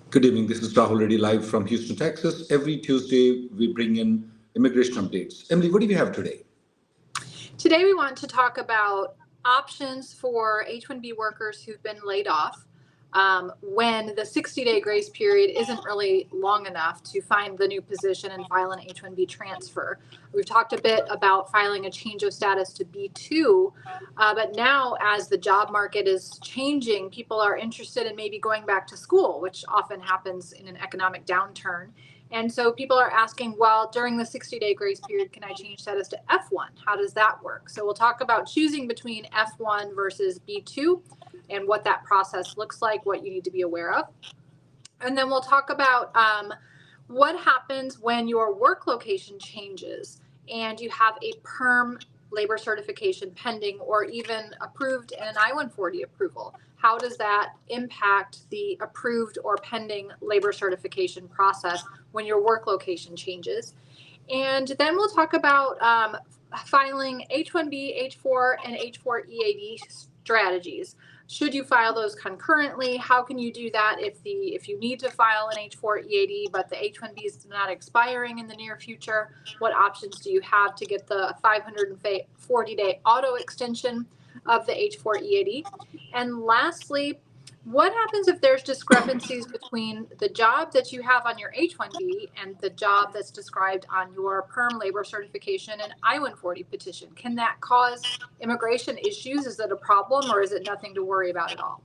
Good evening. This is Rahul Reddy live from Houston, Texas. Every Tuesday, we bring in immigration updates. Emily, what do we have today? Today, we want to talk about options for H-1B workers who've been laid off when the 60-day grace period isn't really long enough to find the new position and file an H-1B transfer. We've talked a bit about filing a change of status to B2, but now as the job market is changing, people are interested in maybe going back to school, which often happens in an economic downturn. And so people are asking, well, during the 60-day grace period, can I change status to F1? How does that work? So we'll talk about choosing between F1 versus B2 and what that process looks like, what you need to be aware of. And then we'll talk about what happens when your work location changes and you have a PERM labor certification pending or even approved in an I-140 approval. How does that impact the approved or pending labor certification process when your work location changes? And then we'll talk about filing H1-B, H4, and H4 EAD strategies. Should you file those concurrently? How can you do that if you need to file an H4 EAD, but the H1B is not expiring in the near future? What options do you have to get the 540-day auto extension of the H4 EAD? And lastly, what happens if there's discrepancies between the job that you have on your H1B and the job that's described on your PERM labor certification and I-140 petition? Can that cause immigration issues? Is it a problem, or is it nothing to worry about at all?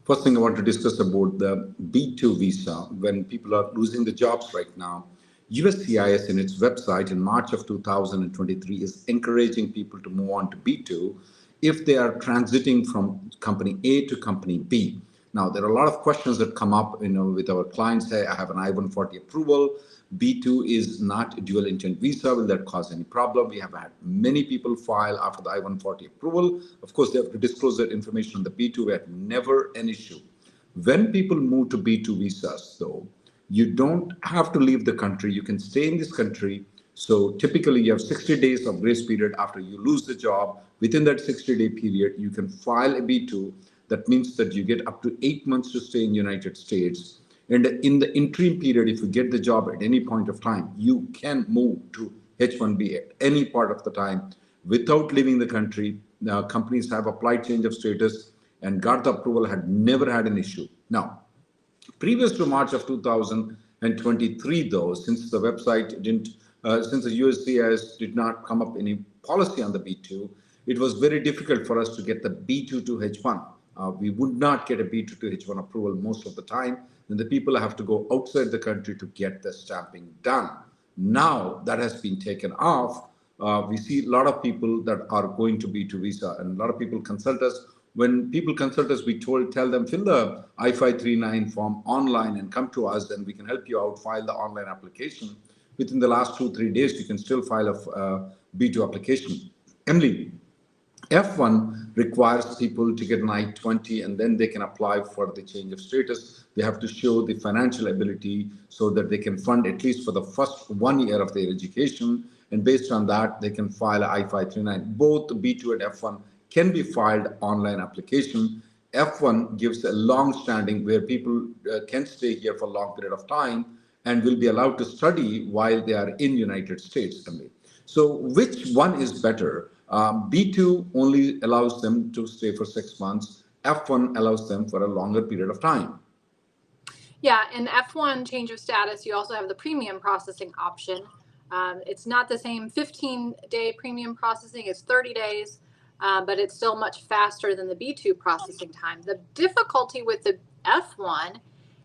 First thing I want to discuss about the B2 visa. When people are losing the jobs right now, USCIS in its website in March of 2023 is encouraging people to move on to B2 if they are transiting from company A to company B. Now, there are a lot of questions that come up, with our clients. Say, I have an I-140 approval. B2 is not a dual intent visa. Will that cause any problem? We have had many people file after the I-140 approval. Of course, they have to disclose that information on the B2. We had never an issue. When people move to B2 visas, though, you don't have to leave the country. You can stay in this country. So typically you have 60 days of grace period after you lose the job. Within that 60-day period, you can file a B2. That means that you get up to 8 months to stay in the United States. And in the interim period, if you get the job at any point of time, you can move to H1B at any part of the time without leaving the country. Now, companies have applied change of status and got the approval, had never had an issue. Now, previous to March of 2023, though, since the website didn't, since the USCIS did not come up any policy on the B2, it was very difficult for us to get the B2 to H1. We would not get a B2 to H1 approval most of the time. Then the people have to go outside the country to get the stamping done. Now that has been taken off. We see a lot of people that are going to B2 visa, and a lot of people consult us. When people consult us, we tell them, fill the I-539 form online and come to us, and we can help you out, file the online application. Within the last 2-3 days, you can still file a B2 application. Emily, F1 requires people to get an I-20 and then they can apply for the change of status. They have to show the financial ability so that they can fund at least for the first 1 year of their education. And based on that, they can file an I-539. Both B2 and F1 can be filed online application. F1 gives a long standing where people can stay here for a long period of time and will be allowed to study while they are in United States. So which one is better? B2 only allows them to stay for 6 months. F1 allows them for a longer period of time. Yeah, in F1 change of status, you also have the premium processing option. It's not the same 15-day premium processing, it's 30 days, but it's still much faster than the B2 processing time. The difficulty with the F1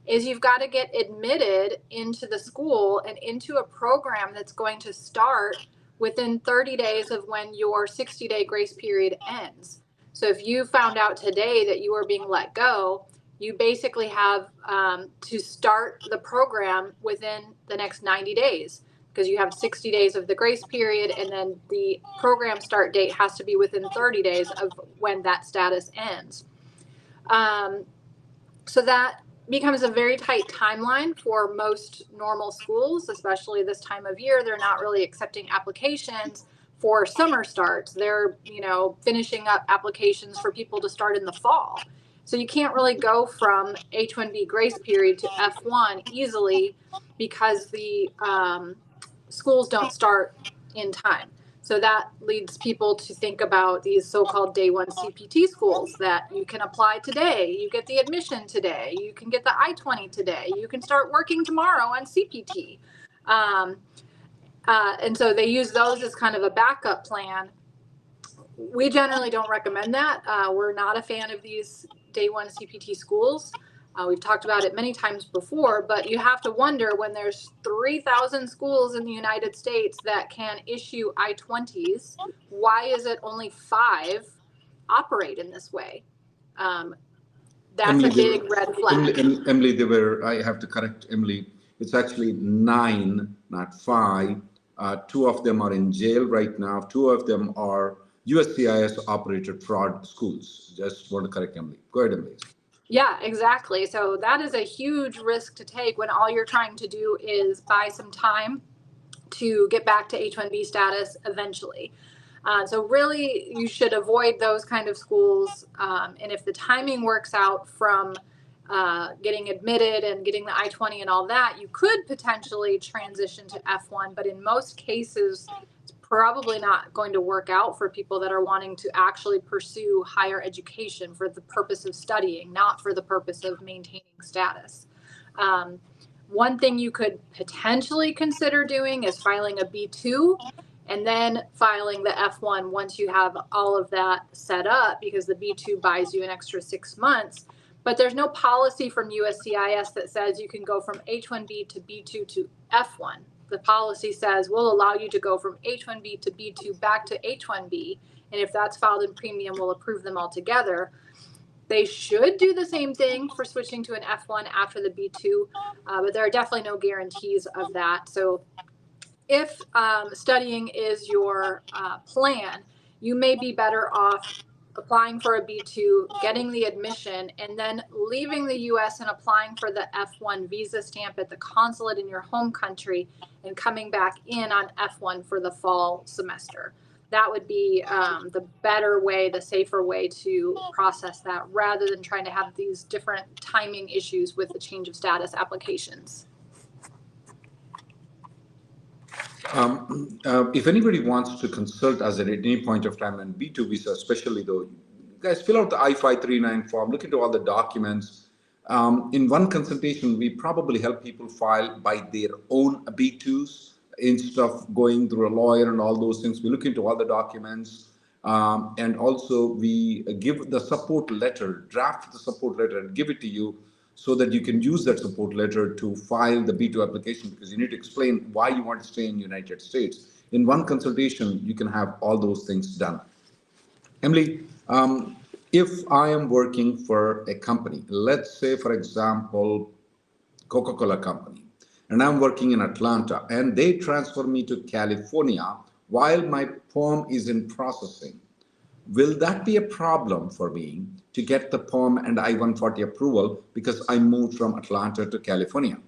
is you've got to get admitted into the school and into a program that's going to start within 30 days of when your 60-day grace period ends. So if you found out today that you are being let go, you basically have to start the program within the next 90 days because you have 60 days of the grace period, and then the program start date has to be within 30 days of when that status ends. So that becomes a very tight timeline for most normal schools, especially this time of year. They're not really accepting applications for summer starts. They're, finishing up applications for people to start in the fall. So you can't really go from H1B grace period to F1 easily because the schools don't start in time. So that leads people to think about these so-called day one CPT schools that you can apply today. You get the admission today. You can get the I-20 today. You can start working tomorrow on CPT. And so they use those as kind of a backup plan. We generally don't recommend that. We're not a fan of these day one CPT schools. We've talked about it many times before, but you have to wonder when there's 3,000 schools in the United States that can issue I-20s, why is it only 5 operate in this way? That's Emily, a big red flag. Emily, I have to correct Emily. It's actually 9, not 5. 2 of them are in jail right now. 2 of them are USCIS operated fraud schools. Just want to correct Emily. Go ahead, Emily. Yeah, exactly. So that is a huge risk to take when all you're trying to do is buy some time to get back to H1B status eventually. So really, you should avoid those kind of schools. And if the timing works out from getting admitted and getting the I-20 and all that, you could potentially transition to F1. But in most cases, it's probably not going to work out for people that are wanting to actually pursue higher education for the purpose of studying, not for the purpose of maintaining status. One thing you could potentially consider doing is filing a B2 and then filing the F1 once you have all of that set up, because the B2 buys you an extra 6 months. But there's no policy from USCIS that says you can go from H1B to B2 to F1. The policy says we'll allow you to go from H1B to B2 back to H1B. And if that's filed in premium, we'll approve them all together. They should do the same thing for switching to an F1 after the B2, but there are definitely no guarantees of that. So if studying is your plan, you may be better off applying for a B2, getting the admission, and then leaving the US and applying for the F1 visa stamp at the consulate in your home country and coming back in on F1 for the fall semester. That would be the better way, the safer way to process that, rather than trying to have these different timing issues with the change of status applications. If anybody wants to consult us at any point of time on B2 visa, especially though, you guys fill out the I-539 form, look into all the documents. In one consultation, we probably help people file by their own B2s instead of going through a lawyer and all those things. We look into all the documents, and also we give the support letter, draft the support letter and give it to you so that you can use that support letter to file the B2 application, because you need to explain why you want to stay in the United States. In one consultation, you can have all those things done. Emily, if I am working for a company, let's say, for example, Coca-Cola company, and I'm working in Atlanta, and they transfer me to California while my PERM is in processing, will that be a problem for me to get the PERM and I-140 approval because I moved from Atlanta to California?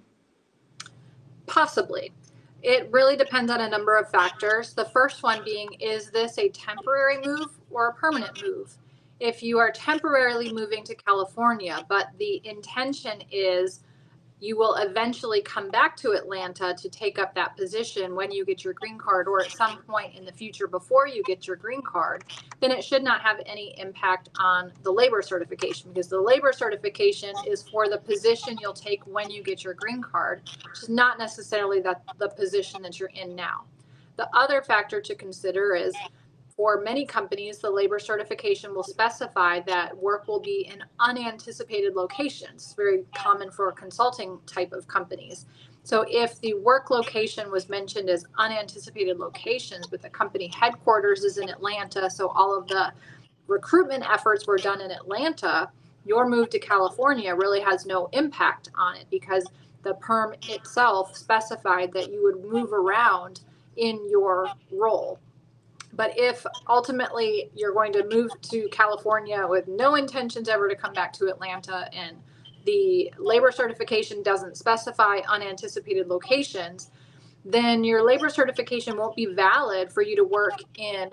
Possibly. It really depends on a number of factors. The first one being, is this a temporary move or a permanent move? If you are temporarily moving to California, but the intention is you will eventually come back to Atlanta to take up that position when you get your green card, or at some point in the future before you get your green card, then it should not have any impact on the labor certification, because the labor certification is for the position you'll take when you get your green card, which is not necessarily the position that you're in now. The other factor to consider is, for many companies, the labor certification will specify that work will be in unanticipated locations, very common for consulting type of companies. So if the work location was mentioned as unanticipated locations, but the company headquarters is in Atlanta, so all of the recruitment efforts were done in Atlanta, your move to California really has no impact on it, because the PERM itself specified that you would move around in your role. But if ultimately you're going to move to California with no intentions ever to come back to Atlanta, and the labor certification doesn't specify unanticipated locations, then your labor certification won't be valid for you to work in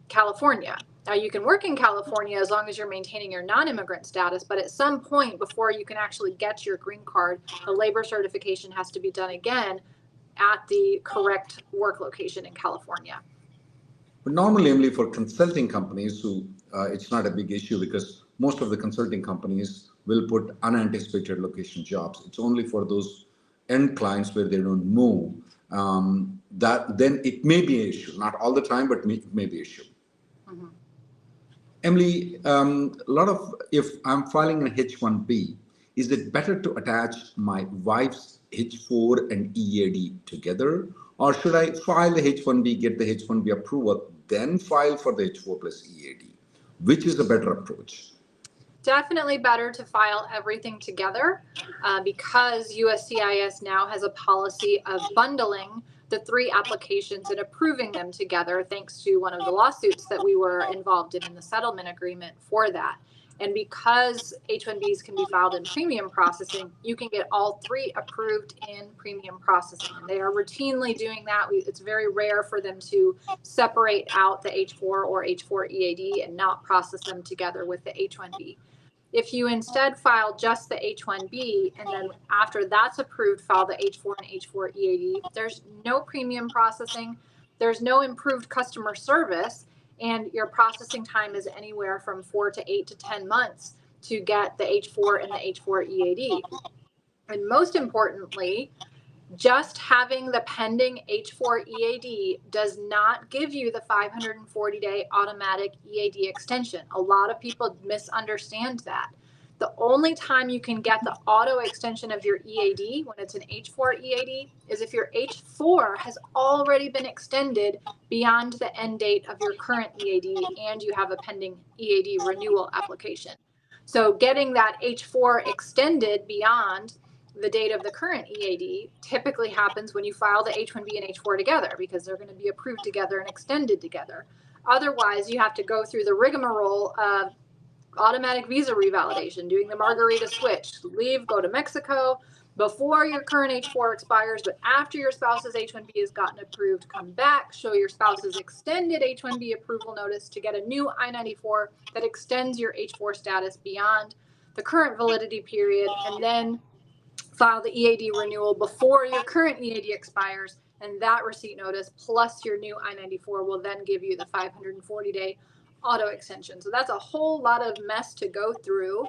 California. Now, you can work in California as long as you're maintaining your non-immigrant status, but at some point before you can actually get your green card, the labor certification has to be done again at the correct work location in California. But normally, Emily, for consulting companies, it's not a big issue because most of the consulting companies will put unanticipated location jobs. It's only for those end clients where they don't move. That then it may be an issue. Not all the time, but it may be an issue. Mm-hmm. Emily, if I'm filing an H1-B, is it better to attach my wife's H4 and EAD together? Or should I file the H1-B, get the H1-B approval, then file for the H4 plus EAD? Which is a better approach? Definitely better to file everything together because USCIS now has a policy of bundling the 3 applications and approving them together, thanks to one of the lawsuits that we were involved in the settlement agreement for that. And because H1Bs can be filed in premium processing, you can get all 3 approved in premium processing. And they are routinely doing that. It's very rare for them to separate out the H4 or H4 EAD and not process them together with the H1B. If you instead file just the H1B and then after that's approved, file the H4 and H4 EAD, there's no premium processing, there's no improved customer service, and your processing time is anywhere from 4 to 8 to 10 months to get the H4 and the H4 EAD. And most importantly, just having the pending H4 EAD does not give you the 540-day automatic EAD extension. A lot of people misunderstand that. The only time you can get the auto extension of your EAD when it's an H4 EAD is if your H4 has already been extended beyond the end date of your current EAD and you have a pending EAD renewal application. So getting that H4 extended beyond the date of the current EAD typically happens when you file the H1B and H4 together because they're going to be approved together and extended together. Otherwise, you have to go through the rigmarole of automatic visa revalidation, doing the margarita switch, leave, go to Mexico before your current H4 expires, but after your spouse's H1B has gotten approved, come back, show your spouse's extended H1B approval notice to get a new I-94 that extends your H4 status beyond the current validity period, and then file the EAD renewal before your current EAD expires, and that receipt notice plus your new I-94 will then give you the 540-day auto extension. So that's a whole lot of mess to go through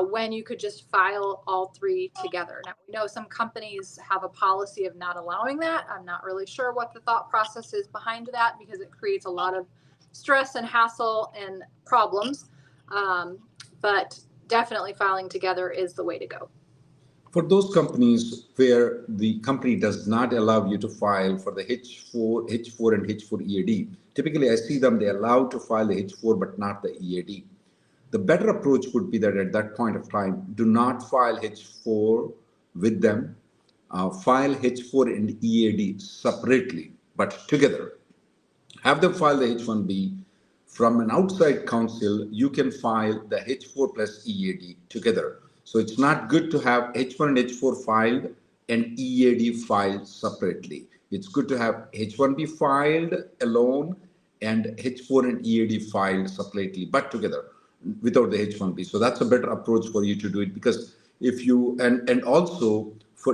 when you could just file all 3 together. Now, we know some companies have a policy of not allowing that. I'm not really sure what the thought process is behind that because it creates a lot of stress and hassle and problems, but definitely filing together is the way to go. For those companies where the company does not allow you to file for the H4 and H4 EAD, typically I see them, they allow to file the H4 but not the EAD. The better approach would be that at that point of time, do not file H4 with them, file H4 and EAD separately, but together. Have them file the H1B. From an outside counsel, you can file the H4 plus EAD together. So it's not good to have H1 and H4 filed and EAD filed separately. It's good to have H1B filed alone and H4 and EAD filed separately, but together without the H1B. So that's a better approach for you to do it because if you, and also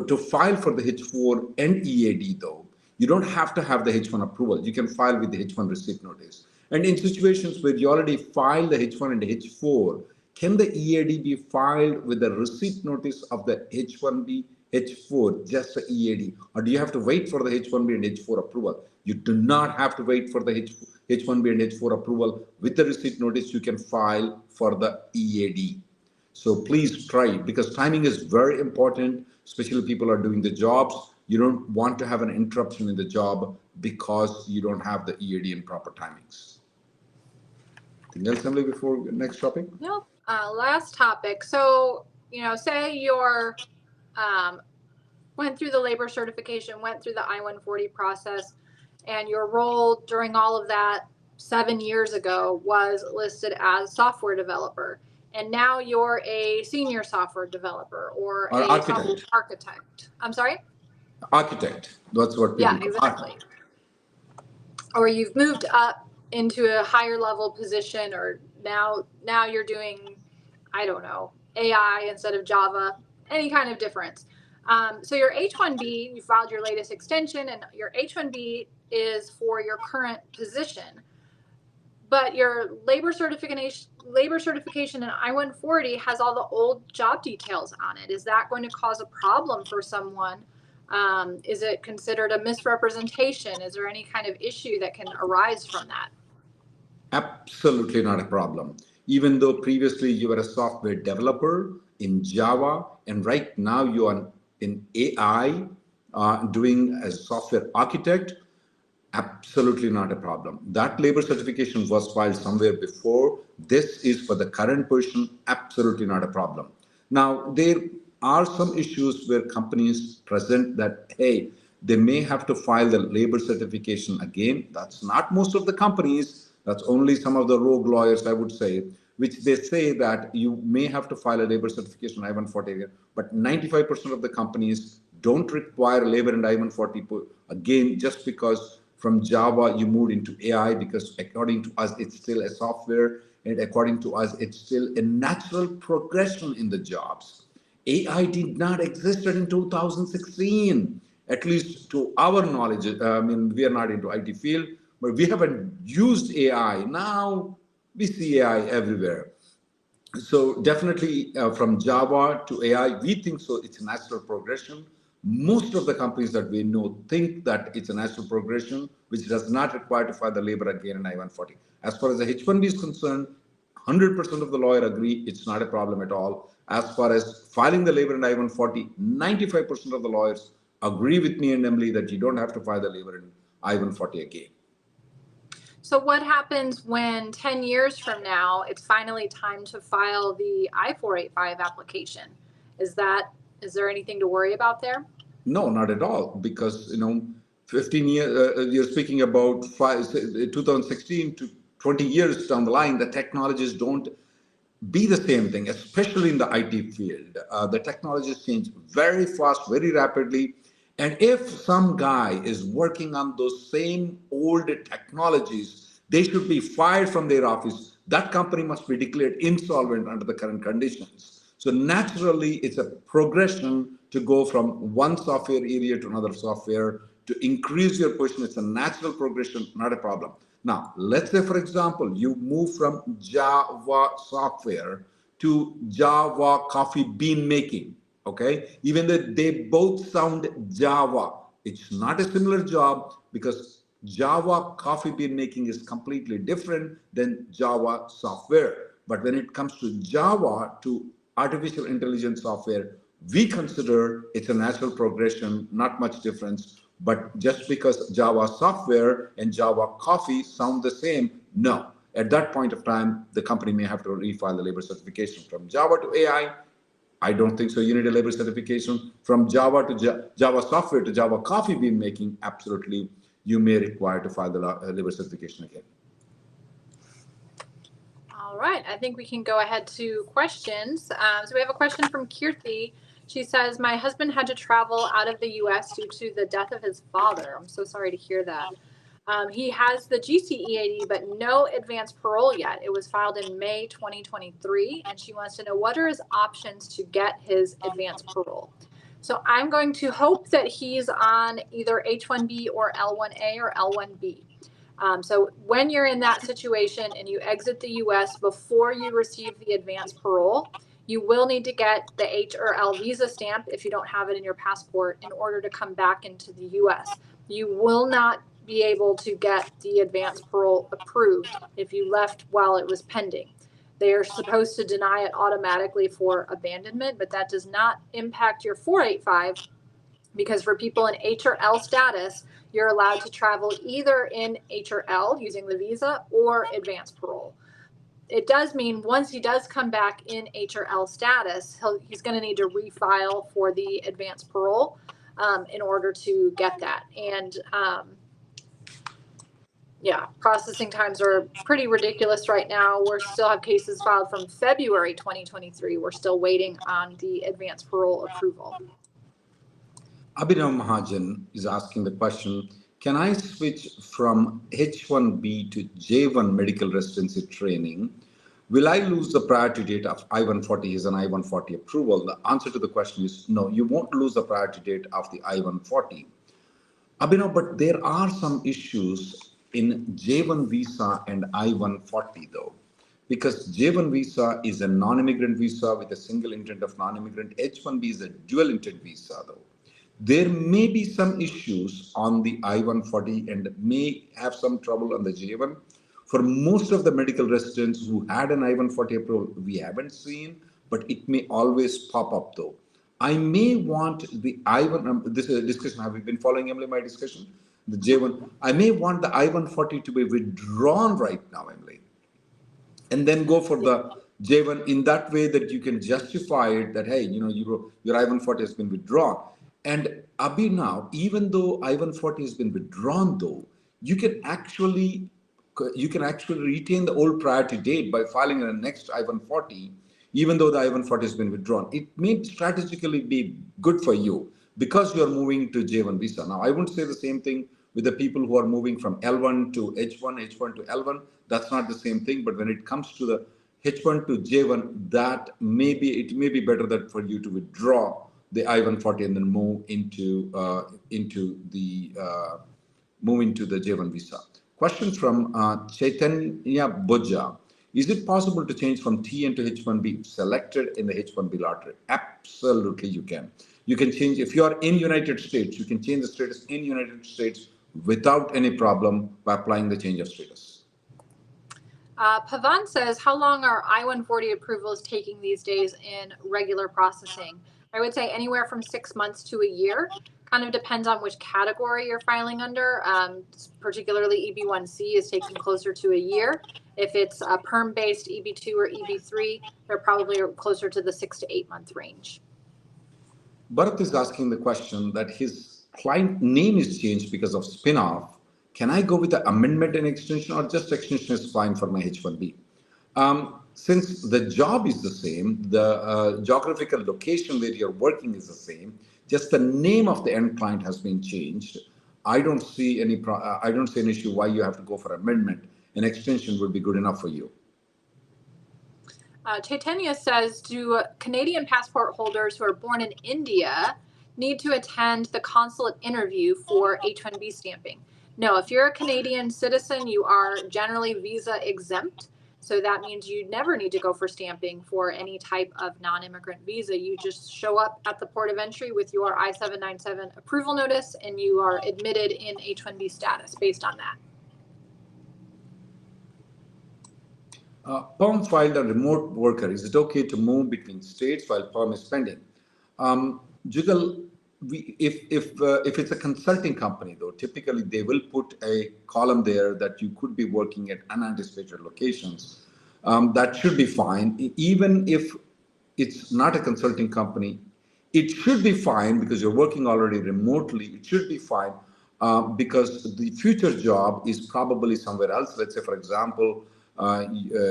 to file for the H4 and EAD though, you don't have to have the H1 approval. You can file with the H1 receipt notice. And in situations where you already filed the H1 and the H4, can the EAD be filed with the receipt notice of the H1B, H4, just the EAD? Or do you have to wait for the H1B and H4 approval? You do not have to wait for the H1B and H4 approval. With the receipt notice, you can file for the EAD. So please try it because timing is very important, especially people are doing the jobs. You don't want to have an interruption in the job because you don't have the EAD in proper timings. Anything else, Emily, before next topic? Nope. Last topic. So, say you're went through the labor certification, went through the I-140 process, and your role during all of that 7 years ago was listed as software developer. And now you're a senior software developer or a software architect. I'm sorry? Architect. That's what people exactly. Or you've moved up into a higher level position, or now you're doing, I don't know, AI instead of Java, any kind of difference. So your H1B, you filed your latest extension, and your H1B is for your current position. But your labor certification in I-140 has all the old job details on it. Is that going to cause a problem for someone? Is it considered a misrepresentation? Is there any kind of issue that can arise from that? Absolutely not a problem. Even though previously you were a software developer in Java, and right now you are in AI doing as software architect, absolutely not a problem. That labor certification was filed somewhere before. This is for the current person, absolutely not a problem. Now, there are some issues where companies present that, hey, they may have to file the labor certification again. That's not most of the companies. That's only some of the rogue lawyers, I would say, which they say that you may have to file a labor certification I-140 again, but 95% of the companies don't require labor and I-140 again, just because from Java you moved into AI, because according to us, it's still a software, and according to us, it's still a natural progression in the jobs. AI did not exist in 2016, at least to our knowledge. I mean, we are not into IT field, but we haven't used AI. Now we see AI everywhere. So definitely from Java to AI, we think so. It's a natural progression. Most of the companies that we know think that it's a natural progression, which does not require to file the labor again in I-140. As far as the H1B is concerned, 100% of the lawyer agree it's not a problem at all. As far as filing the labor in I-140, 95% of the lawyers agree with me and Emily that you don't have to file the labor in I-140 again. So what happens when 10 years from now, it's finally time to file the I-485 application? Is there anything to worry about there? No, not at all, because 15 years, you're speaking about 2016 to 20 years down the line, the technologies don't be the same thing, especially in the IT field. The technologies change very fast, very rapidly. And if some guy is working on those same old technologies, they should be fired from their office. That company must be declared insolvent under the current conditions. So naturally, it's a progression to go from one software area to another software to increase your position. It's a natural progression, not a problem. Now, let's say, for example, you move from Java software to Java coffee bean making, okay? Even though they both sound Java, it's not a similar job, because Java coffee bean making is completely different than Java software. But when it comes to Java to artificial intelligence software, we consider it's a natural progression, not much difference. But just because Java software and Java coffee sound the same, no. At that point of time, the company may have to refile the labor certification. From Java to AI, I don't think so. You need a labor certification. From Java to Java software to Java coffee bean making, absolutely, you may require to file the labor certification again. All right, I think we can go ahead to questions. So we have a question from Kirti. She says, my husband had to travel out of the U.S. due to the death of his father. I'm so sorry to hear that. He has the GC EAD, but no advance parole yet. It was filed in May 2023, and she wants to know, what are his options to get his advance parole? So I'm going to hope that he's on either H1-B or L1A or L1B. So when you're in that situation and you exit the U.S. before you receive the advance parole, you will need to get the H or L visa stamp if you don't have it in your passport in order to come back into the U.S. You will not be able to get the advance parole approved if you left while it was pending. They are supposed to deny it automatically for abandonment, but that does not impact your 485, because for people in H or L status, you're allowed to travel either in H or L using the visa or advance parole. It does mean once he does come back in H or L status, he's going to need to refile for the advance parole in order to get that. And yeah, processing times are pretty ridiculous right now. We still have cases filed from February 2023. We're still waiting on the advance parole approval. Abhinav Mahajan is asking the question, can I switch from H1-B to J1 medical residency training? Will I lose the priority date of I-140 is an I-140 approval? The answer to the question is no, you won't lose the priority date of the I-140. Abhinav, but there are some issues in J1 visa and I-140 though, because J1 visa is a non-immigrant visa with a single intent of non-immigrant. H1B is a dual intent visa though. There may be some issues on the I-140 and may have some trouble on the J1. For most of the medical residents who had an I-140 approval, we haven't seen, but it may always pop up though. I may want the I-1, this is a discussion, have you been following, Emily, my discussion? The J1, I may want the I-140 to be withdrawn right now, Emily, and then go for the J1 in that way that you can justify it that, hey, you know, your I-140 has been withdrawn. And Abhi, now, even though I-140 has been withdrawn though, you can actually retain the old priority date by filing in the next I-140, even though the I-140 has been withdrawn. It may strategically be good for you because you're moving to J1 visa. Now, I wouldn't say the same thing with the people who are moving from L1 to H1, H1 to L1. That's not the same thing. But when it comes to the H1 to J1, it may be better that for you to withdraw the I-140 and then move into the J1 visa. Question from Chaitanya Boja. Is it possible to change from TN to H1B selected in the H1B lottery? Absolutely, you can. You can change, if you are in United States, you can change the status in United States without any problem by applying the change of status. Pavan says, how long are I-140 approvals taking these days in regular processing? I would say anywhere from 6 months to a year. Kind of depends on which category you're filing under. Particularly EB1C is taking closer to a year. If it's a PERM-based EB2 or EB3, they're probably closer to the 6 to 8 month range. Bharat is asking the question that his client name is changed because of spin-off. Can I go with the amendment and extension, or just extension is fine for my H1B? Since the job is the same, the geographical location where you're working is the same, just the name of the end client has been changed. I don't see an issue why you have to go for amendment. An extension would be good enough for you. Chaitanya says, do Canadian passport holders who are born in India need to attend the consulate interview for H1B stamping? No, if you're a Canadian citizen, you are generally visa exempt. So that means you never need to go for stamping for any type of non-immigrant visa. You just show up at the port of entry with your I-797 approval notice and you are admitted in H1B status based on that. PERM filed a remote worker. Is it okay to move between states while PERM is pending? Jugal, if it's a consulting company, though, typically they will put a column there that you could be working at unanticipated locations. That should be fine. Even if it's not a consulting company, it should be fine because you're working already remotely. It should be fine because the future job is probably somewhere else. Let's say, for example,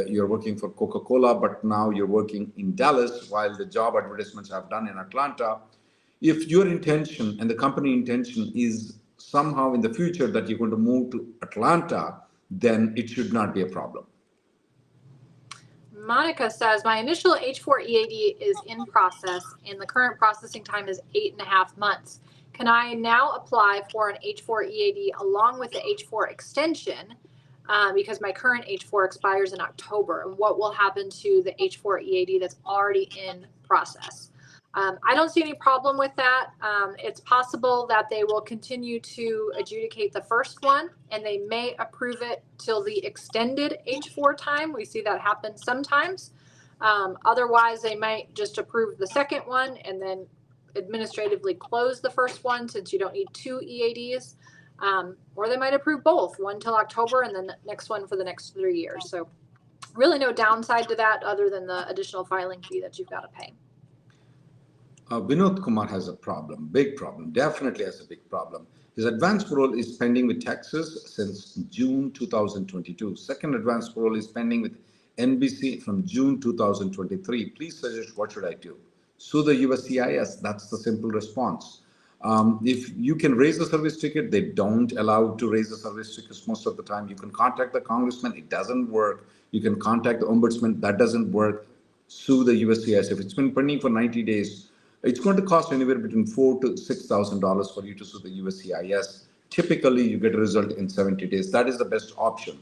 you're working for Coca-Cola, but now you're working in Dallas while the job advertisements have done in Atlanta. If your intention and the company intention is somehow in the future that you're going to move to Atlanta, then it should not be a problem. Monica says, my initial H4 EAD is in process and the current processing time is 8.5 months. Can I now apply for an H4 EAD along with the H4 extension because my current H4 expires in October? And what will happen to the H4 EAD that's already in process? I don't see any problem with that. It's possible that they will continue to adjudicate the first one and they may approve it till the extended H4 time. We see that happen sometimes. Otherwise, they might just approve the second one and then administratively close the first one since you don't need 2 EADs. Or they might approve both, one till October and then the next one for the next 3 years. So really no downside to that other than the additional filing fee that you've got to pay. Vinod Kumar has a problem, big problem, definitely has a big problem. His advance parole is pending with Texas since June 2022. Second advance parole is pending with NBC from June 2023. Please suggest what should I do? Sue the USCIS, that's the simple response. If you can raise the service ticket, they don't allow to raise the service tickets most of the time. You can contact the congressman, it doesn't work. You can contact the ombudsman, that doesn't work. Sue the USCIS. If it's been pending for 90 days, it's going to cost anywhere between $4,000 to $6,000 for you to sue the USCIS. Typically, you get a result in 70 days. That is the best option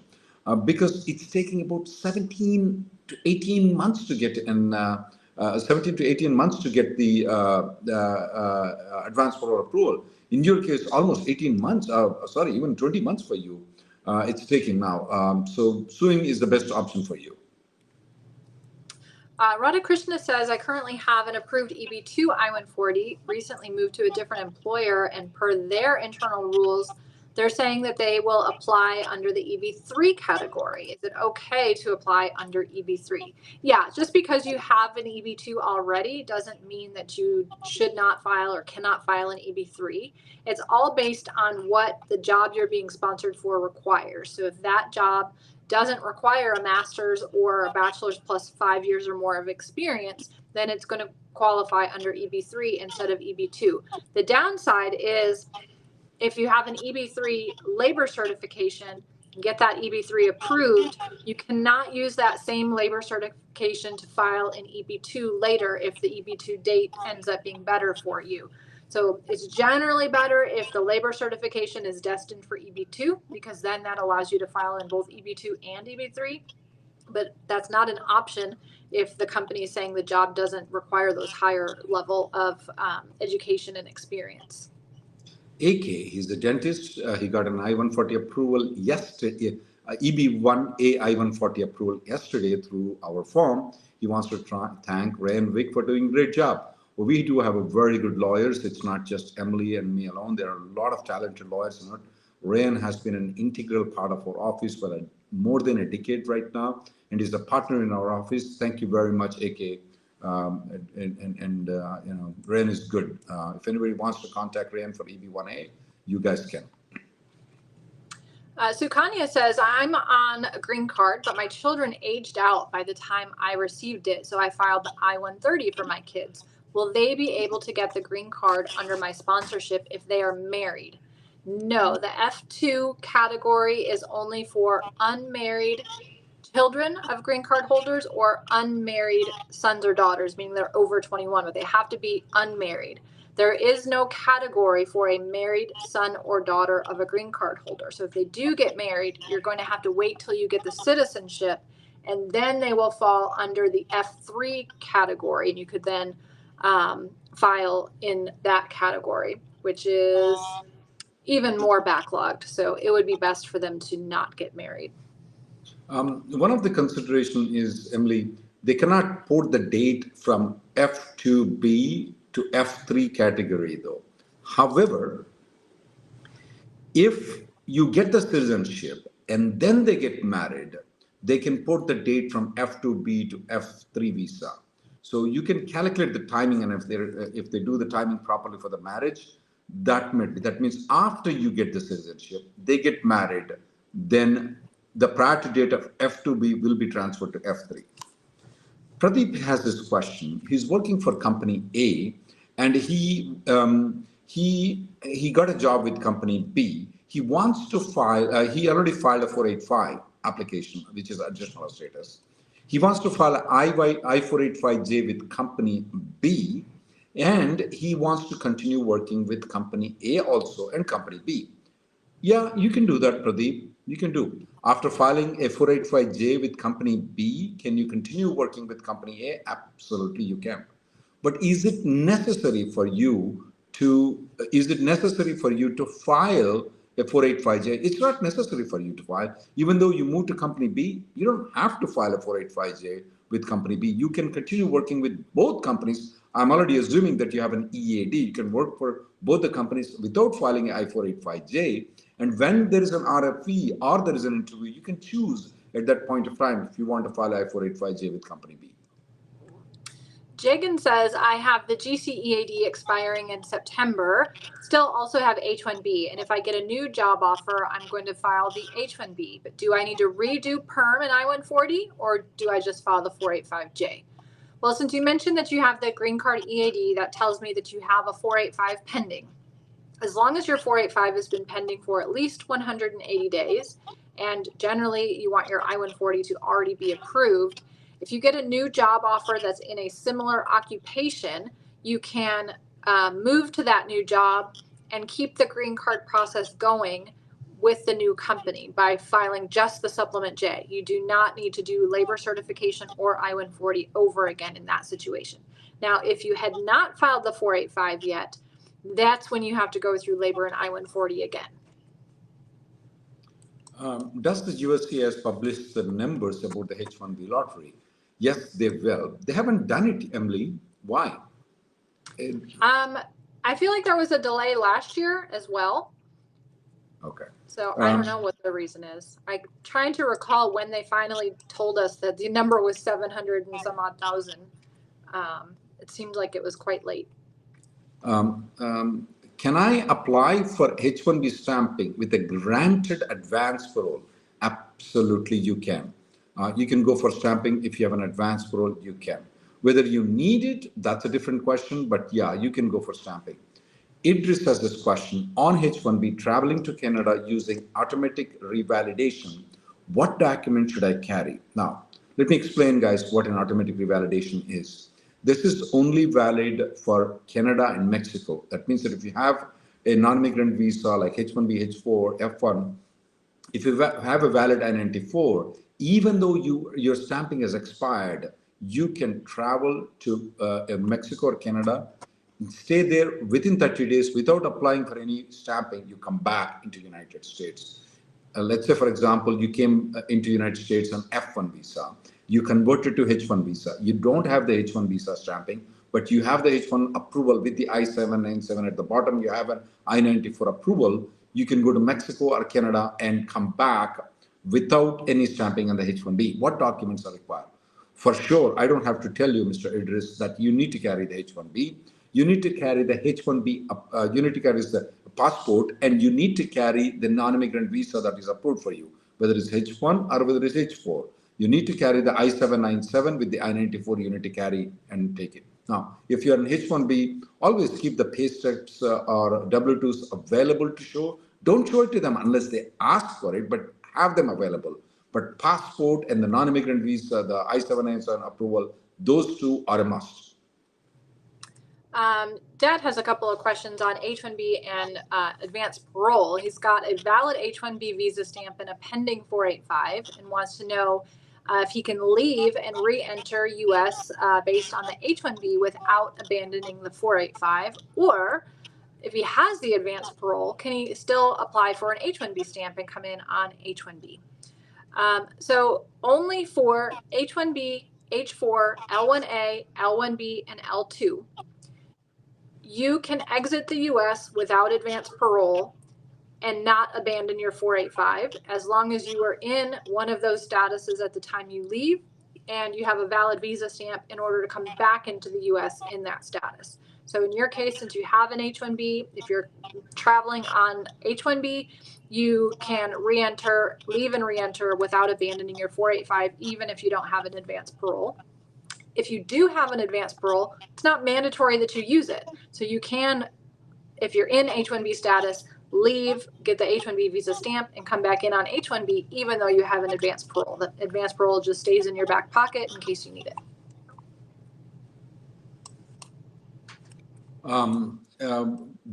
because it's taking about 17 to 18 months to get in. 17 to 18 months to get the advance for approval. In your case, almost 18 months, sorry, even 20 months for you, it's taking now. So suing is the best option for you. Radha Krishna says, I currently have an approved EB2 I-140, recently moved to a different employer, and per their internal rules, they're saying that they will apply under the EB3 category. Is it okay to apply under EB3? Yeah, just because you have an EB2 already doesn't mean that you should not file or cannot file an EB3. It's all based on what the job you're being sponsored for requires. So if that job doesn't require a master's or a bachelor's plus 5 years or more of experience, then it's going to qualify under EB3 instead of EB2. The downside is if you have an EB3 labor certification, get that EB3 approved, you cannot use that same labor certification to file an EB2 later if the EB2 date ends up being better for you. So it's generally better if the labor certification is destined for EB2, because then that allows you to file in both EB2 and EB3. But that's not an option if the company is saying the job doesn't require those higher level of education and experience. AK, he's a dentist. He got an I-140 approval yesterday, EB1A I-140 approval yesterday through our firm. He wants to thank Ray and Vic for doing a great job. Well, we do have a very good lawyers. It's not just Emily and me alone. There are a lot of talented lawyers in it. Rayan has been an integral part of our office for more than a decade right now, and is a partner in our office. Thank you very much, AK. You know, Rayan is good. If anybody wants to contact Rayan for EB1A, you guys can. Sukanya says, I'm on a green card, but my children aged out by the time I received it, so I filed the I-130 for my kids. Will they be able to get the green card under my sponsorship if they are married? No, the F2 category is only for unmarried children of green card holders or unmarried sons or daughters, meaning they're over 21, but they have to be unmarried. There is no category for a married son or daughter of a green card holder. So if they do get married, you're going to have to wait till you get the citizenship, and then they will fall under the F3 category, and you could then file in that category, which is even more backlogged. So it would be best for them to not get married. One of the consideration is, Emily, they cannot port the date from F2B to F3 category though. However, if you get the citizenship and then they get married, they can port the date from F2B to F3 visa. So you can calculate the timing, and if they do the timing properly for the marriage, that means after you get the citizenship, they get married, then the prior to date of F2B will be transferred to F3. Pradeep has this question. He's working for company A, and he got a job with company B. He wants to file. He already filed a 485 application, which is additional status. He wants to file an I-485J with company B, and he wants to continue working with company A also and company B. Yeah, you can do that, Pradeep. You can do. After filing a 485J with company B, can you continue working with company A? Absolutely, you can. But is it necessary for you to file a 485J? It's not necessary for you to file. Even though you move to company B, you don't have to file a 485J with company B. You can continue working with both companies. I'm already assuming that you have an EAD. You can work for both the companies without filing an I-485J. And when there is an RFE or there is an interview, you can choose at that point of time if you want to file I-485J with company B. Jagan says, I have the GC EAD expiring in September, still also have H1-B, and if I get a new job offer, I'm going to file the H1-B. But do I need to redo PERM and I140, or do I just file the 485J? Well, since you mentioned that you have the green card EAD, that tells me that you have a 485 pending. As long as your 485 has been pending for at least 180 days, and generally you want your I-140 to already be approved, if you get a new job offer that's in a similar occupation, you can move to that new job and keep the green card process going with the new company by filing just the Supplement J. You do not need to do labor certification or I-140 over again in that situation. Now, if you had not filed the 485 yet, that's when you have to go through labor and I-140 again. Does the USCIS publish the numbers about the H1B lottery? Yes, they will. They haven't done it, Emily. Why? I feel like there was a delay last year as well. Okay. So I don't know what the reason is. I'm trying to recall when they finally told us that the number was 700 and some odd thousand. It seemed like it was quite late. Can I apply for H1B stamping with a granted advance parole? Absolutely, you can. You can go for stamping if you have an advance parole, you can. Whether you need it, that's a different question, but yeah, you can go for stamping. Idris has this question on H1B traveling to Canada using automatic revalidation. What document should I carry? Now, let me explain, guys, what an automatic revalidation is. This is only valid for Canada and Mexico. That means that if you have a non-immigrant visa like H1B, H4, F1, if you have a valid I-94, even though your stamping has expired, you can travel to Mexico or Canada, stay there within 30 days without applying for any stamping. You come back into the United States. Let's say, for example, you came into the United States on F1 visa. You converted to H1 visa. You don't have the H1 visa stamping, but you have the H1 approval with the I-797 at the bottom. You have an I-94 approval. You can go to Mexico or Canada and come back without any stamping on the H1B. What documents are required? For sure, I don't have to tell you, Mr. Idris, that you need to carry the H1B. You need to carry the H1B, you need to carry the passport, and you need to carry the non-immigrant visa that is approved for you, whether it's H1 or whether it's H4. You need to carry the I-797 with the I-94, you need to carry and take it. Now, if you're an H1B, always keep the pay stubs or W-2s available to show. Don't show it to them unless they ask for it, but have them available. But passport and the non-immigrant visa, the I-797 approval, those two are a must. Dad has a couple of questions on H1B and advanced parole. He's got a valid H1B visa stamp and a pending 485 and wants to know if he can leave and re-enter U.S. Based on the H1B without abandoning the 485, or if he has the advanced parole, can he still apply for an H1B stamp and come in on H1B? So only for H1B, H4, L1A, L1B, and L2, you can exit the U.S. without advanced parole and not abandon your 485 as long as you are in one of those statuses at the time you leave and you have a valid visa stamp in order to come back into the U.S. in that status. So in your case, since you have an H1B, if you're traveling on H1B, you can re-enter, leave and re-enter without abandoning your 485, even if you don't have an advanced parole. If you do have an advanced parole, it's not mandatory that you use it. So you can, if you're in H1B status, leave, get the H1B visa stamp, and come back in on H1B, even though you have an advanced parole. The advanced parole just stays in your back pocket in case you need it.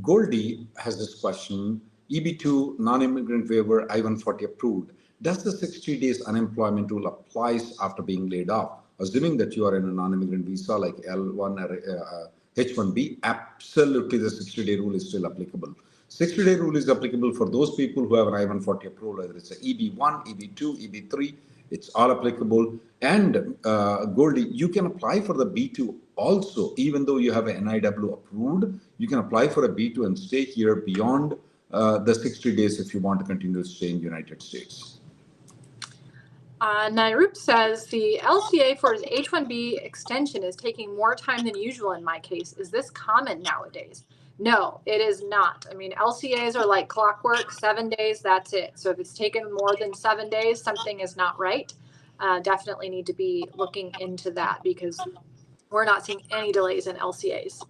Goldie has this question. EB2 non-immigrant waiver I-140 approved. Does the 60 days unemployment rule applies after being laid off? Assuming that you are in a non-immigrant visa like L1 or H1B, absolutely the 60-day rule is still applicable. 60-day rule is applicable for those people who have an I-140 approval, whether it's a EB1, EB2, EB3, it's all applicable. And Goldie, you can apply for the B2 also, even though you have an NIW approved, you can apply for a B2 and stay here beyond the 60 days if you want to continue to stay in the United States. Nairup says the LCA for his H1B extension is taking more time than usual in my case. Is this common nowadays? No, it is not. I mean, LCAs are like clockwork, 7 days, that's it. So if it's taken more than 7 days, something is not right. Definitely need to be looking into that because we're not seeing any delays in LCAs.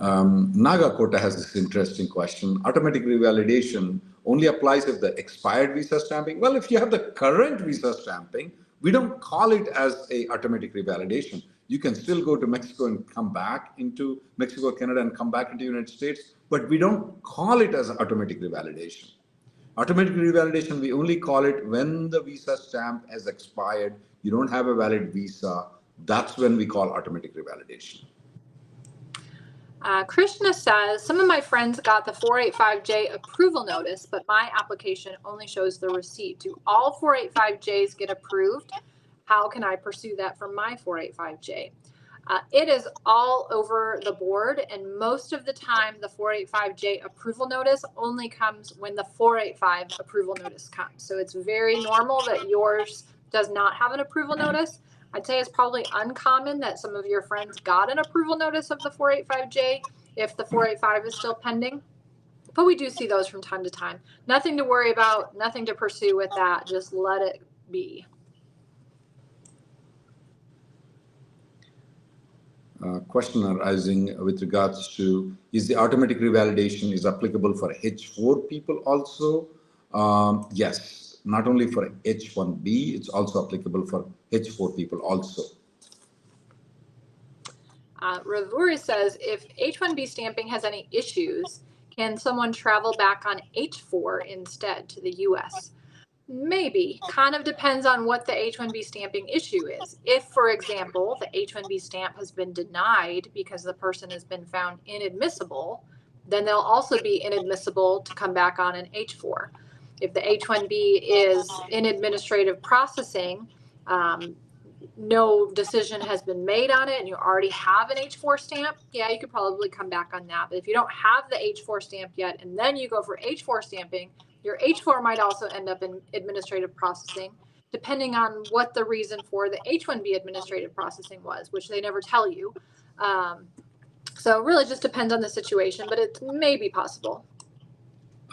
Naga Quota has this interesting question. Automatic revalidation only applies if the expired visa stamping. Well, if you have the current visa stamping, we don't call it as a automatic revalidation. You can still go to Mexico and come back into Mexico, Canada, and come back into the United States, but we don't call it as automatic revalidation. Automatic revalidation, we only call it when the visa stamp has expired, you don't have a valid visa. That's when we call automatic revalidation. Krishna says, some of my friends got the 485J approval notice, but my application only shows the receipt. Do all 485Js get approved? How can I pursue that for my 485J? It is all over the board, and most of the time the 485J approval notice only comes when the 485 approval notice comes. So it's very normal that yours does not have an approval notice. I'd say it's probably uncommon that some of your friends got an approval notice of the 485J if the 485 is still pending. But we do see those from time to time. Nothing to worry about, nothing to pursue with that. Just let it be. Question arising with regards to, is the automatic revalidation is applicable for H4 people also? Yes, not only for H1-B, it's also applicable for H4 people also. Ravuri says, if H1-B stamping has any issues, can someone travel back on H4 instead to the US? Maybe. Kind of depends on what the H1-B stamping issue is. If, for example, the H1-B stamp has been denied because the person has been found inadmissible, then they'll also be inadmissible to come back on an H4. If the H1-B is in administrative processing, no decision has been made on it, and you already have an H4 stamp, yeah, you could probably come back on that. But if you don't have the H4 stamp yet, and then you go for H4 stamping, your H4 might also end up in administrative processing, depending on what the reason for the H1-B administrative processing was, which they never tell you. So it really just depends on the situation, but it may be possible.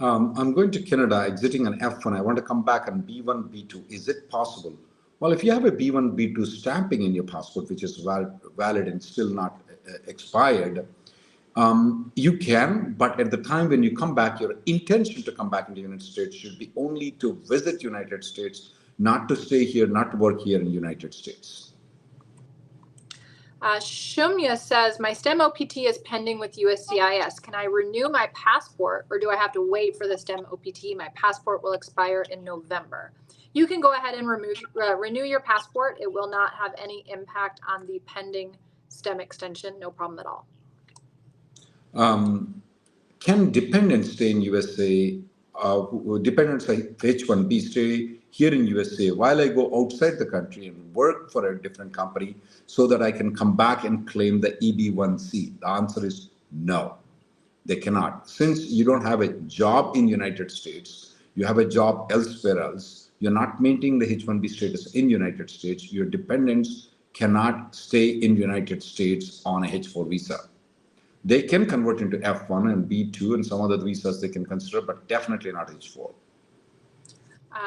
I'm going to Canada, exiting an F1. I want to come back on B1, B2. Is it possible? Well, if you have a B1, B2 stamping in your passport, which is valid and still not expired, you can, but at the time when you come back, your intention to come back into the United States should be only to visit United States, not to stay here, not to work here in the United States. Shumya says, my STEM OPT is pending with USCIS. Can I renew my passport, or do I have to wait for the STEM OPT? My passport will expire in November. You can go ahead and renew your passport. It will not have any impact on the pending STEM extension. No problem at all. Can dependents stay in USA, dependents like H1-B stay here in USA while I go outside the country and work for a different company so that I can come back and claim the EB1C? The answer is no, they cannot. Since you don't have a job in the United States, you have a job elsewhere else, you're not maintaining the H1-B status in the United States, your dependents cannot stay in the United States on a H4 visa. They can convert into F1 and B2 and some other visas they can consider, but definitely not H4.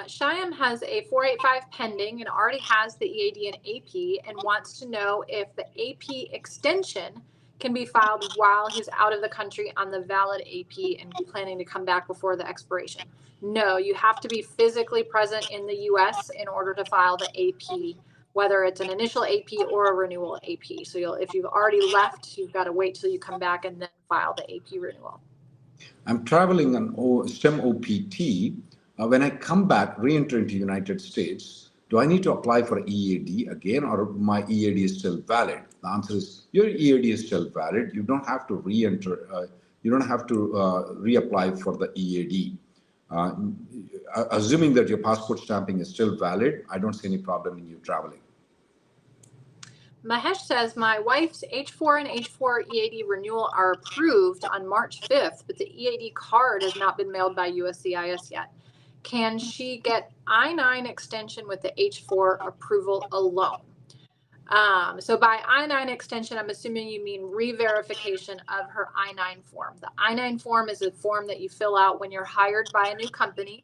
Shyam has a 485 pending and already has the EAD and AP and wants to know if the AP extension can be filed while he's out of the country on the valid AP and planning to come back before the expiration. No, you have to be physically present in the US in order to file the AP, whether it's an initial AP or a renewal AP. So if you've already left, you've got to wait till you come back and then file the AP renewal. I'm traveling on STEM OPT. When I come back, re-enter into the United States, do I need to apply for EAD again, or my EAD is still valid? The answer is your EAD is still valid. You don't have to re-enter. You don't have to reapply for the EAD. Assuming that your passport stamping is still valid, I don't see any problem in you traveling. Mahesh says, my wife's H4 and H4 EAD renewal are approved on March 5th, but the EAD card has not been mailed by USCIS yet. Can she get I-9 extension with the H4 approval alone? So by I-9 extension, I'm assuming you mean re-verification of her I-9 form. The I-9 form is a form that you fill out when you're hired by a new company.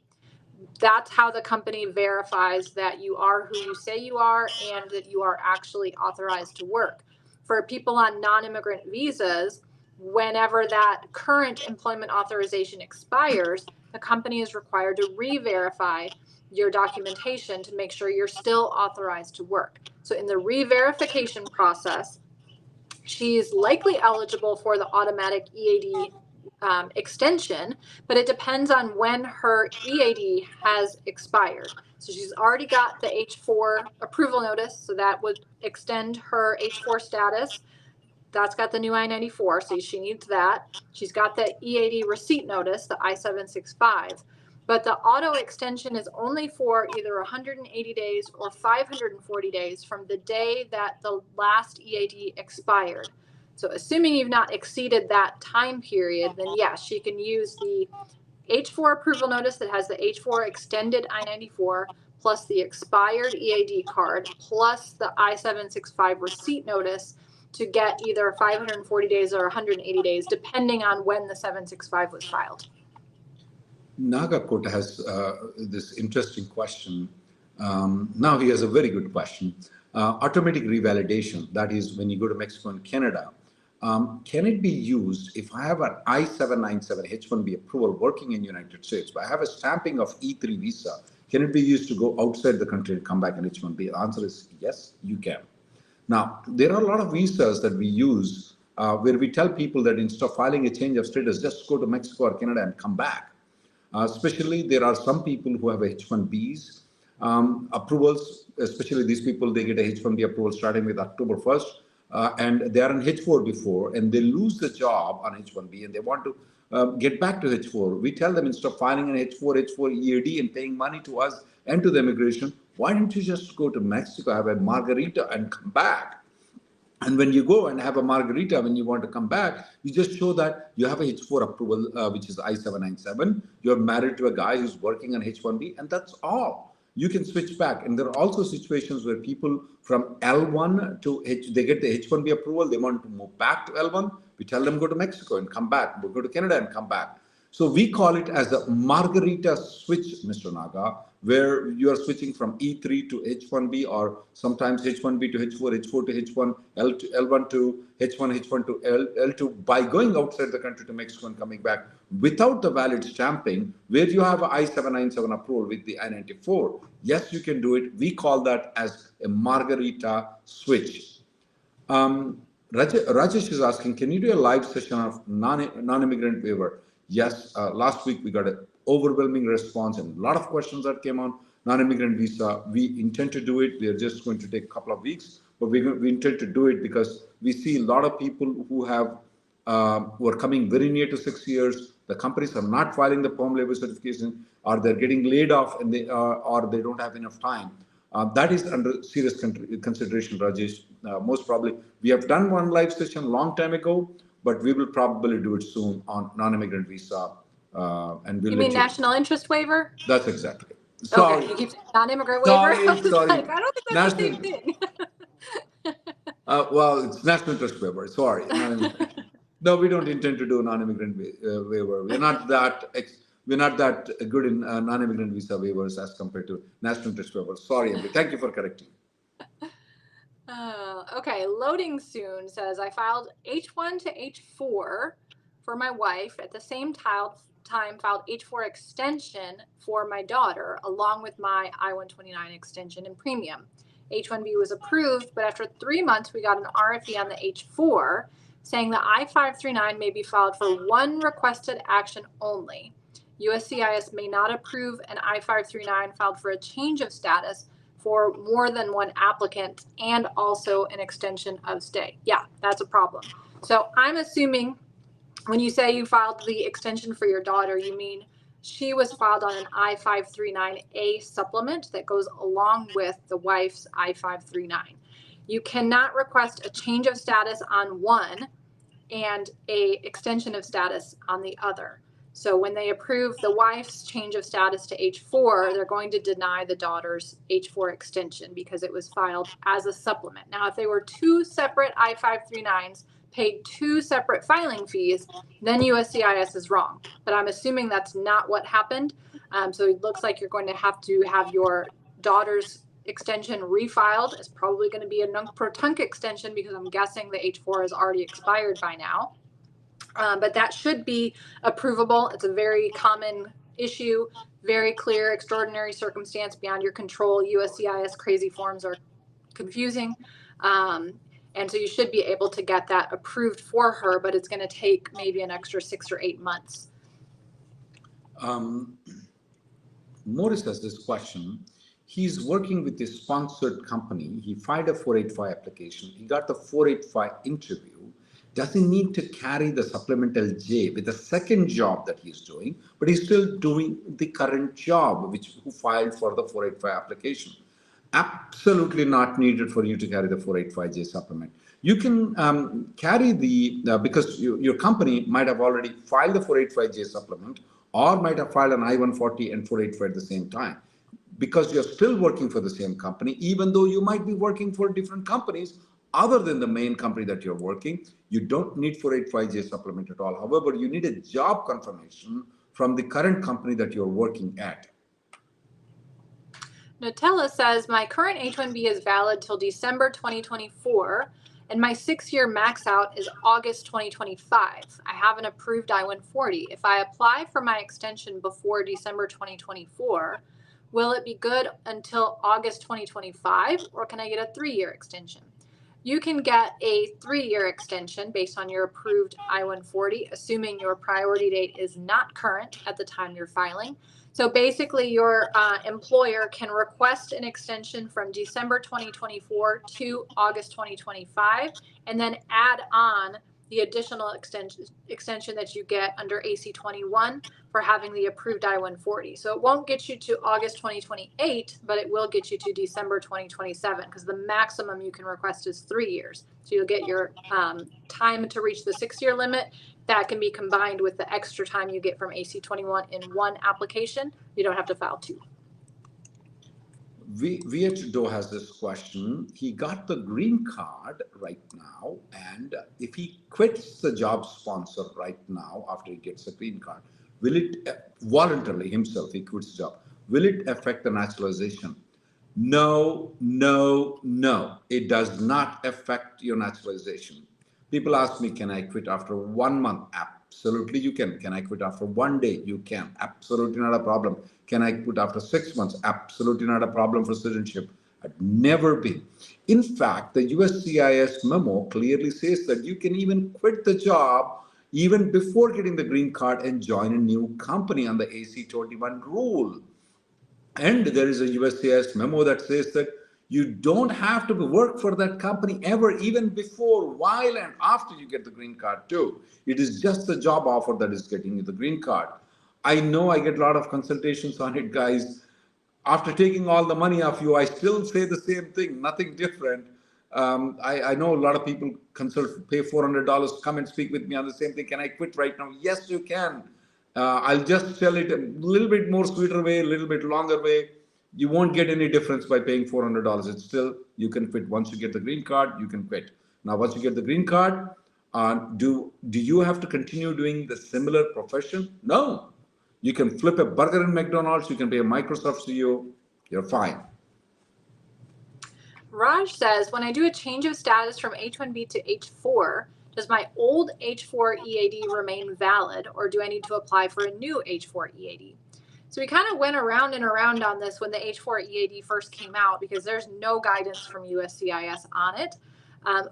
That's how the company verifies that you are who you say you are and that you are actually authorized to work. For people on non-immigrant visas, whenever that current employment authorization expires, the company is required to re-verify your documentation to make sure you're still authorized to work. So in the re-verification process, she's likely eligible for the automatic EAD extension, but it depends on when her EAD has expired. So she's already got the H4 approval notice, so that would extend her H4 status. That's got the new I-94, so she needs that. She's got the EAD receipt notice, the I-765. But the auto extension is only for either 180 days or 540 days from the day that the last EAD expired. So assuming you've not exceeded that time period, then yes, she can use the H4 approval notice that has the H4 extended I-94 plus the expired EAD card plus the I-765 receipt notice to get either 540 days or 180 days, depending on when the 765 was filed. Naga Quota has this interesting question. Now he has a very good question. Automatic revalidation, that is when you go to Mexico and Canada, can it be used if I have an I-797 H1-B approval working in the United States, but I have a stamping of E3 visa, can it be used to go outside the country and come back in H1-B? The answer is yes, you can. Now, there are a lot of visas that we use where we tell people that instead of filing a change of status, just go to Mexico or Canada and come back. Especially, there are some people who have H1Bs approvals, especially these people, they get a H1B approval starting with October 1st, and they are on H4 before, and they lose the job on H1B, and they want to get back to H4. We tell them instead of filing an H4 EAD and paying money to us and to the immigration, why don't you just go to Mexico, have a margarita, and come back? And when you go and have a margarita, when you want to come back, you just show that you have a H4 approval, which is I-797. You're married to a guy who's working on H1B, and that's all. You can switch back. And there are also situations where people from L1 to they get the H1B approval, they want to move back to L1. We tell them go to Mexico and come back. We'll go to Canada and come back. So we call it as a margarita switch, Mr. Naga, where you are switching from E3 to H1B, or sometimes H1B to H4, H4 to H1, L1 to H1, H1 to L2, by going outside the country to Mexico and coming back without the valid stamping, where you have an I-797 approval with the I-94. Yes, you can do it. We call that as a margarita switch. Rajesh is asking, can you do a live session of non-immigrant waiver? Yes, last week we got an overwhelming response and a lot of questions that came on non-immigrant visa. We intend to do it. We are just going to take a couple of weeks, but we intend to do it because we see a lot of people who have who are coming very near to 6 years. The companies are not filing the PERM labor certification, or they're getting laid off, and or they don't have enough time. That is under serious consideration, Rajesh. Most probably, we have done one live session a long time ago, but we will probably do it soon on non-immigrant visa. And we'll You mean national interest waiver? That's exactly it. Sorry. Okay, you keep saying non-immigrant waiver. Sorry. Like, I don't think that's the same thing. Well, it's national interest waiver. Sorry. No, we don't intend to do non-immigrant waiver. We're not that good in non-immigrant visa waivers as compared to national interest waivers. Sorry, Emily. Thank you for correcting. Okay, loading soon says I filed H1 to H4 for my wife at the same time filed H4 extension for my daughter along with my I-129 extension and premium. H1B was approved, but after 3 months we got an RFE on the H4 saying the I-539 may be filed for one requested action only. USCIS may not approve an I-539 filed for a change of status for more than one applicant and also an extension of stay. Yeah, that's a problem. So I'm assuming when you say you filed the extension for your daughter, you mean she was filed on an I-539A supplement that goes along with the wife's I-539. You cannot request a change of status on one and a extension of status on the other. So when they approve the wife's change of status to H4, they're going to deny the daughter's H4 extension because it was filed as a supplement. Now, if they were two separate I-539s, paid two separate filing fees, then USCIS is wrong. But I'm assuming that's not what happened. So it looks like you're going to have your daughter's extension refiled. It's probably going to be a nunc pro tunc extension because I'm guessing the H4 has already expired by now. But that should be approvable. It's a very common issue, very clear, extraordinary circumstance beyond your control. USCIS crazy forms are confusing. And so you should be able to get that approved for her, but it's going to take maybe an extra 6 or 8 months. Morris has this question. He's working with a sponsored company. He filed a 485 application. He got the 485 interview. Does he need to carry the supplemental J with the second job that he's doing, but he's still doing the current job, who filed for the 485 application? Absolutely not needed for you to carry the 485J supplement. You can carry the, because your company might have already filed the 485J supplement or might have filed an I-140 and 485 at the same time. Because you're still working for the same company, even though you might be working for different companies other than the main company that you're working, you don't need 485J supplement at all. However, you need a job confirmation from the current company that you're working at. Nutella says, my current H1B is valid till December 2024, and my 6-year max out is August 2025. I have an approved I-140. If I apply for my extension before December 2024, will it be good until August 2025, or can I get a 3-year extension? You can get a 3-year extension based on your approved I-140, assuming your priority date is not current at the time you're filing. So basically, your employer can request an extension from December 2024 to August 2025, and then add on the additional extension that you get under AC 21 for having the approved I-140. So it won't get you to August 2028, but it will get you to December 2027, because the maximum you can request is 3 years. So you'll get your time to reach the 6-year limit. That can be combined with the extra time you get from AC 21 in one application. You don't have to file 2. Viet Do has this question. He got the green card right now, and if he quits the job sponsor right now after he gets the green card, will it voluntarily himself, he quits the job, will it affect the naturalization? No, no, no. It does not affect your naturalization. People ask me, can I quit after 1 month? Absolutely, you can. Can I quit after 1 day? You can. Absolutely not a problem. Can I quit after 6 months? Absolutely not a problem for citizenship. I've never been. In fact, the USCIS memo clearly says that you can even quit the job even before getting the green card and join a new company on the AC 21 rule. And there is a USCIS memo that says that you don't have to work for that company ever, even before, while, and after you get the green card too. It is just the job offer that is getting you the green card. I know I get a lot of consultations on it, guys. After taking all the money off you, I still say the same thing, nothing different. I know a lot of people pay $400, come and speak with me on the same thing. Can I quit right now? Yes, you can. I'll just tell it a little bit more sweeter way, a little bit longer way. You won't get any difference by paying $400. It's still, you can quit. Once you get the green card, you can quit. Now, once you get the green card, do you have to continue doing the similar profession? No. You can flip a burger in McDonald's. You can be a Microsoft CEO. You're fine. Raj says, when I do a change of status from H1B to H4, does my old H4 EAD remain valid, or do I need to apply for a new H4 EAD? So we kind of went around and around on this when the H4 EAD first came out, because there's no guidance from USCIS on it.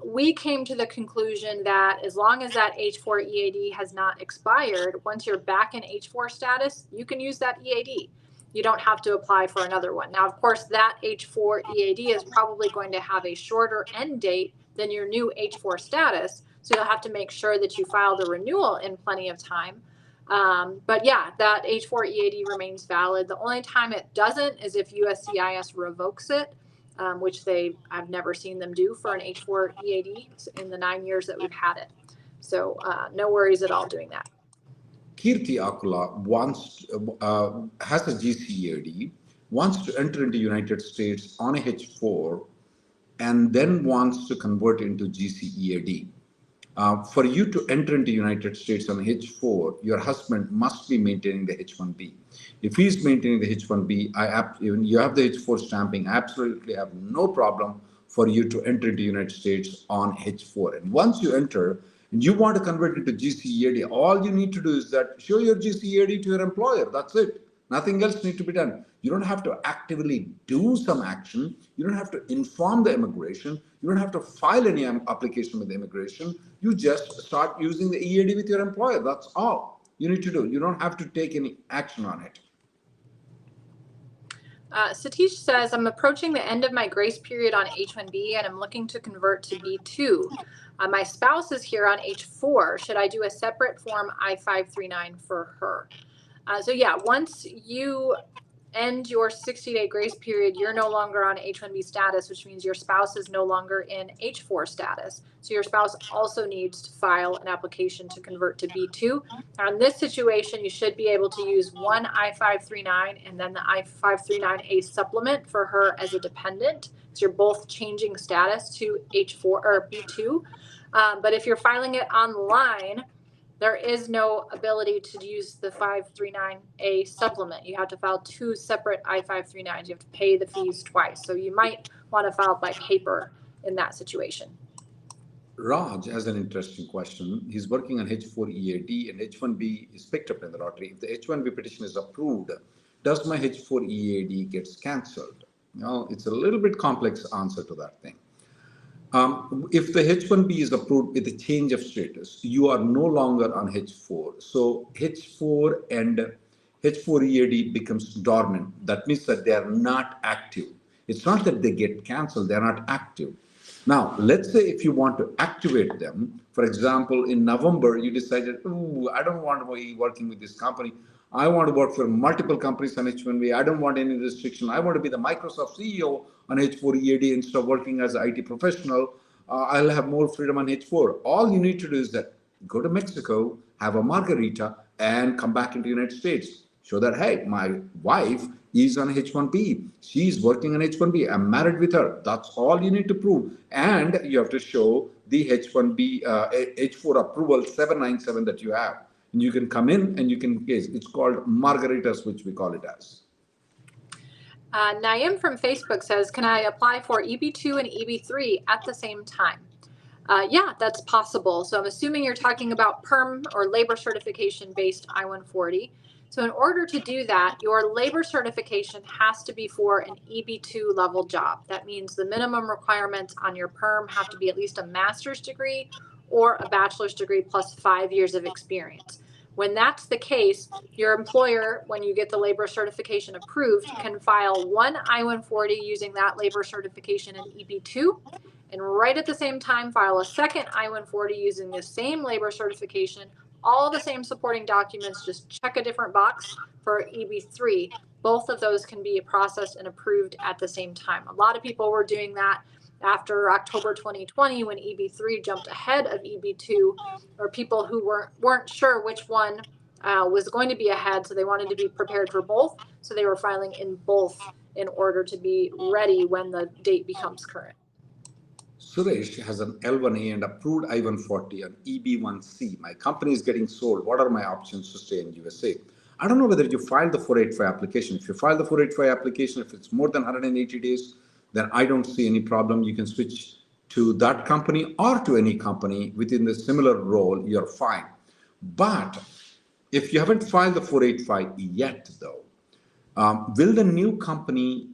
We came to the conclusion that as long as that H4 EAD has not expired, once you're back in H4 status, you can use that EAD. You don't have to apply for another one. Now, of course, that H4 EAD is probably going to have a shorter end date than your new H4 status. So you'll have to make sure that you file the renewal in plenty of time. But yeah, that H4 EAD remains valid. The only time it doesn't is if USCIS revokes it, which I've never seen them do for an H4 EAD in the 9 years that we've had it. So no worries at all doing that. Kirti Akula has a GCEAD, wants to enter into United States on a H4, and then wants to convert into GCEAD. For you to enter into United States on H4, your husband must be maintaining the H1-B. If he's maintaining the H1-B, you have the H4 stamping, I absolutely have no problem for you to enter into United States on H4. And once you enter and you want to convert it to GCEAD, all you need to do is that show your GCEAD to your employer. That's it. Nothing else needs to be done. You don't have to actively do some action. You don't have to inform the immigration. You don't have to file any application with the immigration. You just start using the EAD with your employer. That's all you need to do. You don't have to take any action on it. Satish says, I'm approaching the end of my grace period on H1-B and I'm looking to convert to B2. My spouse is here on H4. Should I do a separate form I-539 for her? So yeah, once you end your 60-day grace period, you're no longer on H1-B status, which means your spouse is no longer in H4 status. So your spouse also needs to file an application to convert to B2. Now in this situation, you should be able to use one I-539 and then the I-539A supplement for her as a dependent. So you're both changing status to H4 or B2. But if you're filing it online, there is no ability to use the 539A supplement. You have to file two separate I-539s. You have to pay the fees twice. So you might want to file by paper in that situation. Raj has an interesting question. He's working on H4 EAD and H1-B is picked up in the lottery. If the H1-B petition is approved, does my H4 EAD gets cancelled? Now, it's a little bit complex answer to that thing. If the H1-B is approved with a change of status, you are no longer on H4. So H4 and H4 EAD becomes dormant. That means that they are not active. It's not that they get canceled, they're not active. Now, let's say if you want to activate them, for example, in November, you decided, oh, I don't want to be working with this company. I want to work for multiple companies on H1-B. I don't want any restriction. I want to be the Microsoft CEO on H4 EAD instead of working as an IT professional. I'll have more freedom on H4. All you need to do is that go to Mexico, have a margarita, and come back into the United States. Show that, hey, my wife is on H1-B. She's working on H1-B. I'm married with her. That's all you need to prove. And you have to show the H1-B, H4 approval 797 that you have. And you can come in and you can case. It's called margaritas, which we call it as. Naim from Facebook says, can I apply for EB2 and EB3 at the same time? Yeah, that's possible. So I'm assuming you're talking about PERM or labor certification based I-140. So in order to do that, your labor certification has to be for an EB2 level job. That means the minimum requirements on your PERM have to be at least a master's degree or a bachelor's degree plus 5 years of experience. When that's the case, your employer, when you get the labor certification approved, can file one I-140 using that labor certification in EB2, and right at the same time file a second I-140 using the same labor certification, all the same supporting documents, just check a different box for EB3. Both of those can be processed and approved at the same time. A lot of people were doing that after October 2020 when EB3 jumped ahead of EB2, or people who weren't sure which one was going to be ahead, so they wanted to be prepared for both, so they were filing in both in order to be ready when the date becomes current. Suresh has an L1A and approved I-140 and EB1C. My company is getting sold. What are my options to stay in USA? I don't know whether you filed the 485 application. If you file the 485 application, if it's more than 180 days, then I don't see any problem. You can switch to that company or to any company within the similar role, you're fine. But if you haven't filed the 485 yet, though, will the new company,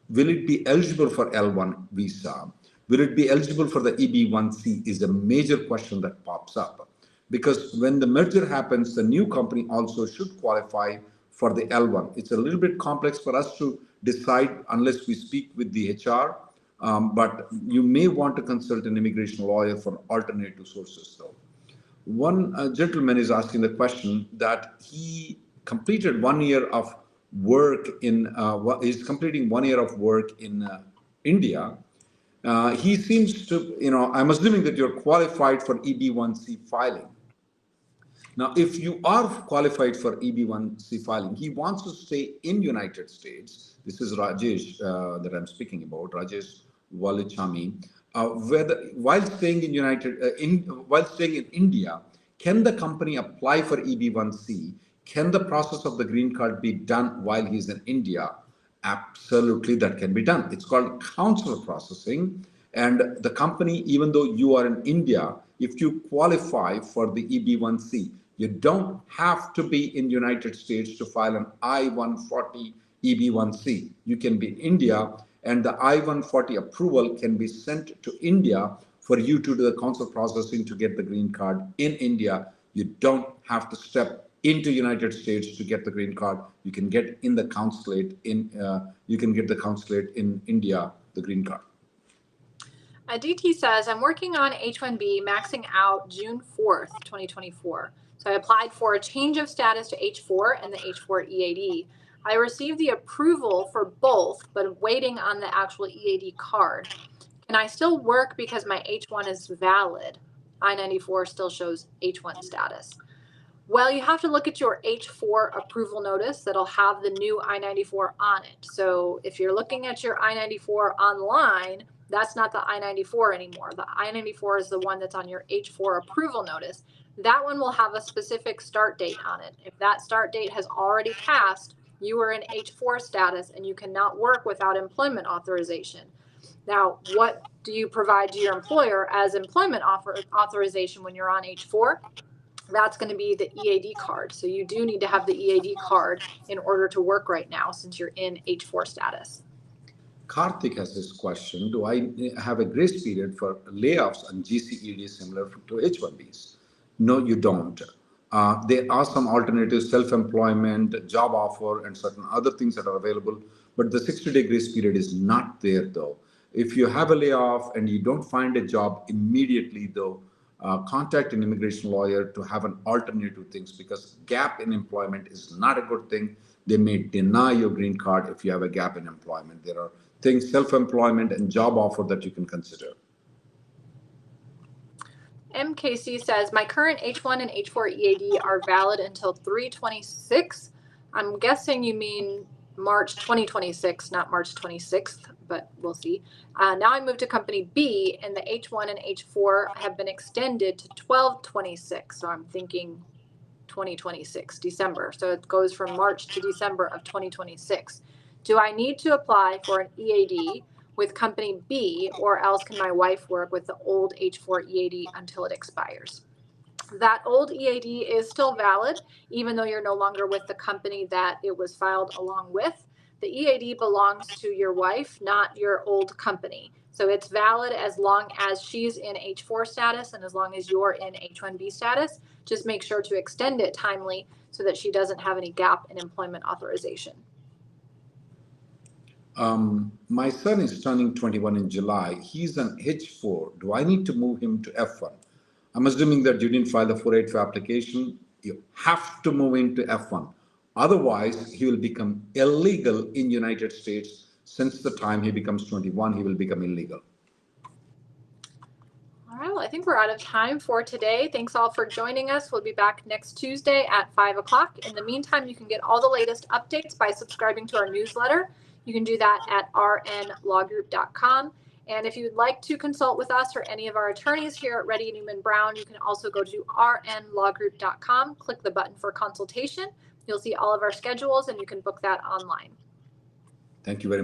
will it be eligible for L1 visa? Will it be eligible for the EB1C is a major question that pops up. Because when the merger happens, the new company also should qualify for the L1. It's a little bit complex for us to decide unless we speak with the HR, but you may want to consult an immigration lawyer for alternative sources though. One gentleman is asking the question that he completed 1 year of work in, is completing 1 year of work in India. He seems to, I'm assuming that you're qualified for EB1C filing. Now, if you are qualified for EB1C filing, he wants to stay in United States. This is Rajesh that I'm speaking about, Rajesh Walichami. While staying in India, can the company apply for EB1C? Can the process of the green card be done while he's in India? Absolutely, that can be done. It's called consular processing. And the company, even though you are in India, if you qualify for the EB1C, you don't have to be in United States to file an I-140 EB1C. You can be in India, and the I-140 approval can be sent to India for you to do the consular processing to get the green card in India. You don't have to step into United States to get the green card. You can get in the consulate in India the green card. DT says, I'm working on H1-B maxing out June 4th, 2024. So I applied for a change of status to H4 and the H4 EAD. I received the approval for both, but waiting on the actual EAD card. Can I still work because my H1 is valid? I-94 still shows H1 status. Well, you have to look at your H4 approval notice that'll have the new I-94 on it. So if you're looking at your I-94 online, that's not the I-94 anymore. The I-94 is the one that's on your H4 approval notice. That one will have a specific start date on it. If that start date has already passed, you are in H4 status and you cannot work without employment authorization. Now, what do you provide to your employer as employment authorization when you're on H4? That's going to be the EAD card. So you do need to have the EAD card in order to work right now since you're in H4 status. Karthik has this question. Do I have a grace period for layoffs on GCED similar to H1Bs? No, you don't. There are some alternatives, self-employment, job offer, and certain other things that are available. But the 60-day grace period is not there, though. If you have a layoff and you don't find a job immediately, though, contact an immigration lawyer to have an alternative things, because gap in employment is not a good thing. They may deny your green card if you have a gap in employment. There are things, self-employment and job offer, that you can consider. MKC says, my current H1 and H4 EAD are valid until 3/26. I'm guessing you mean March 2026, not March 26th, but we'll see. Now I moved to company B, and the H1 and H4 have been extended to 12/26. So I'm thinking 2026, December. So it goes from March to December of 2026. Do I need to apply for an EAD with company B, or else can my wife work with the old H4 EAD until it expires? That old EAD is still valid, even though you're no longer with the company that it was filed along with. The EAD belongs to your wife, not your old company. So it's valid as long as she's in H4 status and as long as you're in H1B status. Just make sure to extend it timely so that she doesn't have any gap in employment authorization. My son is turning 21 in July. He's an H4. Do I need to move him to F1? I'm assuming that you didn't file the 482 application. You have to move into F1. Otherwise, he will become illegal in United States. Since the time he becomes 21, he will become illegal. All right, well, I think we're out of time for today. Thanks all for joining us. We'll be back next Tuesday at 5 o'clock. In the meantime, you can get all the latest updates by subscribing to our newsletter. You can do that at rnlawgroup.com. And if you'd like to consult with us or any of our attorneys here at Reddy Neumann Brown, you can also go to rnlawgroup.com, click the button for consultation. You'll see all of our schedules and you can book that online. Thank you very much.